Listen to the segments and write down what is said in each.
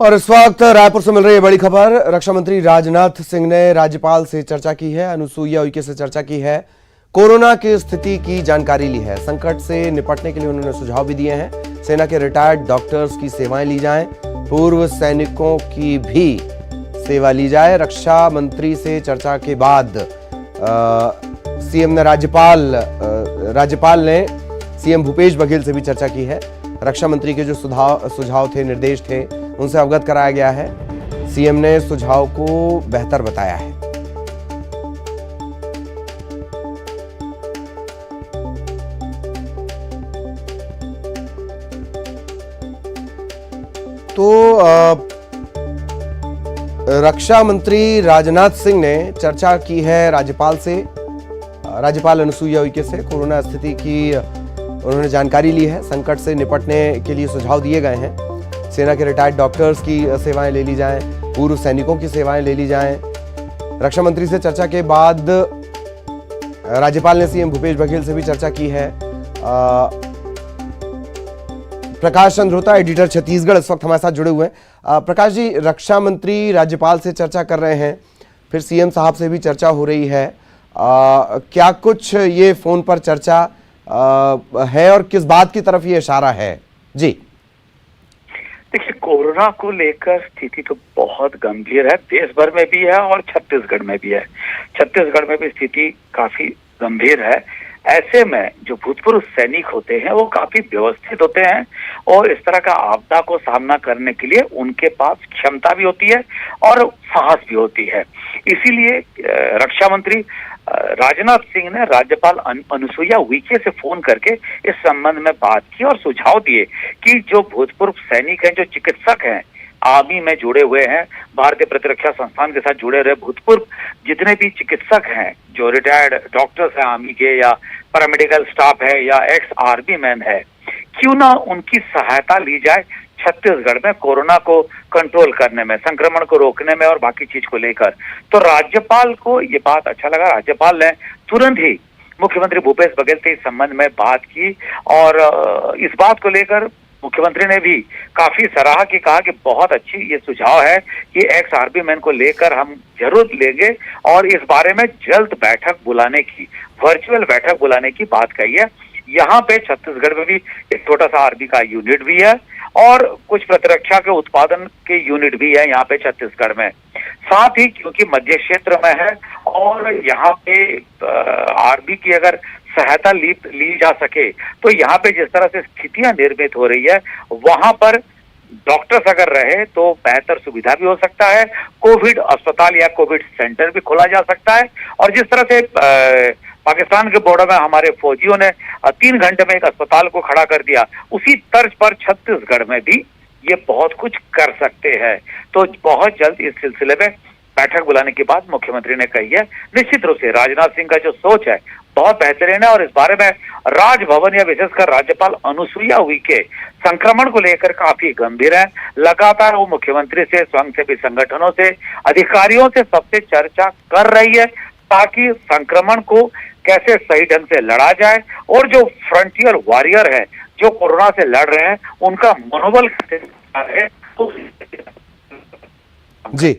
और इस वक्त रायपुर से मिल रही है बड़ी खबर। रक्षा मंत्री राजनाथ सिंह ने राज्यपाल से चर्चा की है, अनुसुईया उइके से चर्चा की है, कोरोना की स्थिति की जानकारी ली है। संकट से निपटने के लिए उन्होंने सुझाव भी दिए हैं। सेना के रिटायर्ड डॉक्टर्स की सेवाएं ली जाएं, पूर्व सैनिकों की भी सेवा ली जाए। रक्षा मंत्री से चर्चा के बाद सीएम ने राज्यपाल ने सीएम भूपेश बघेल से भी चर्चा की है। रक्षा मंत्री के जो सुझाव थे, निर्देश थे, उनसे अवगत कराया गया है। सीएम ने सुझाव को बेहतर बताया है। तो रक्षा मंत्री राजनाथ सिंह ने चर्चा की है राज्यपाल से, राज्यपाल अनुसुईया उइके से। कोरोना स्थिति की उन्होंने जानकारी ली है। संकट से निपटने के लिए सुझाव दिए गए हैं। सेना के रिटायर्ड डॉक्टर्स की सेवाएं ले ली जाएं, पूर्व सैनिकों की सेवाएं ले ली जाएं। रक्षा मंत्री से चर्चा के बाद राज्यपाल ने सीएम भूपेश बघेल से भी चर्चा की है। प्रकाश चंद्रोता, एडिटर छत्तीसगढ़, इस वक्त हमारे साथ जुड़े हुए हैं। प्रकाश जी, रक्षा मंत्री राज्यपाल से चर्चा कर रहे हैं, फिर सीएम साहब से भी चर्चा हो रही है। क्या कुछ ये फोन पर चर्चा है और किस बात की तरफ ये इशारा है? जी देखिए, कोरोना को लेकर स्थिति तो बहुत गंभीर है, देश भर में भी है और छत्तीसगढ़ में भी है। छत्तीसगढ़ में भी स्थिति काफी गंभीर है। ऐसे में जो भूतपूर्व सैनिक होते हैं वो काफी व्यवस्थित होते हैं और इस तरह का आपदा को सामना करने के लिए उनके पास क्षमता भी होती है और साहस भी होती है। इसीलिए रक्षा मंत्री राजनाथ सिंह ने राज्यपाल अनुसुईया उइके से फोन करके इस संबंध में बात की और सुझाव दिए कि जो भूतपूर्व सैनिक हैं, जो चिकित्सक हैं, आर्मी में जुड़े हुए हैं, भारतीय प्रतिरक्षा संस्थान के साथ जुड़े रहे भूतपूर्व जितने भी चिकित्सक हैं, जो रिटायर्ड डॉक्टर्स हैं आर्मी के, या पैरामेडिकल स्टाफ है, या एक्स आर्मी मैन है, क्यों ना उनकी सहायता ली जाए छत्तीसगढ़ में कोरोना को कंट्रोल करने में, संक्रमण को रोकने में और बाकी चीज को लेकर। तो राज्यपाल को ये बात अच्छा लगा। राज्यपाल ने तुरंत ही मुख्यमंत्री भूपेश बघेल से इस संबंध में बात की और इस बात को लेकर मुख्यमंत्री ने भी काफी सराहा कि कहा कि बहुत अच्छी ये सुझाव है कि एक्स आर्मी मैन को लेकर हम जरूर लेंगे और इस बारे में जल्द बैठक बुलाने की, वर्चुअल बैठक बुलाने की बात कही है। यहाँ पे छत्तीसगढ़ में भी एक छोटा सा आर्मी का यूनिट भी है और कुछ प्रतिरक्षा के उत्पादन के यूनिट भी है यहाँ पे छत्तीसगढ़ में। साथ ही क्योंकि मध्य क्षेत्र में है और यहाँ पे आर्मी की अगर सहायता ली जा सके तो यहाँ पे जिस तरह से स्थितियां निर्मित हो रही है, वहां पर डॉक्टर्स अगर रहे तो बेहतर सुविधा भी हो सकता है। कोविड अस्पताल या कोविड सेंटर भी खोला जा सकता है। और जिस तरह से पाकिस्तान के बॉर्डर में हमारे फौजियों ने 3 घंटे में एक अस्पताल को खड़ा कर दिया, उसी तर्ज पर छत्तीसगढ़ में भी ये बहुत कुछ कर सकते हैं। तो बहुत जल्द इस सिलसिले में बैठक बुलाने की बात मुख्यमंत्री ने कही है। निश्चित रूप से राजनाथ सिंह का जो सोच है बहुत बेहतरीन है और इस बारे में राजभवन या विशेषकर राज्यपाल अनुसुईया उइके संक्रमण को लेकर काफी गंभीर है। लगातार वो मुख्यमंत्री से, स्वयंसेवी संगठनों से, अधिकारियों से सबसे चर्चा कर रही है ताकि संक्रमण को कैसे सही ढंग से लड़ा जाए और जो फ्रंटियर वॉरियर है, जो कोरोना से लड़ रहे हैं, उनका मनोबल कैसे है। जी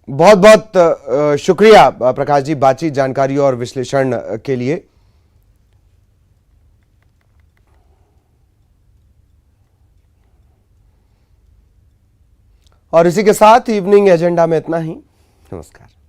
बहुत बहुत शुक्रिया प्रकाश जी, बातचीत, जानकारी और विश्लेषण के लिए। और इसी के साथ इवनिंग एजेंडा में इतना ही। नमस्कार।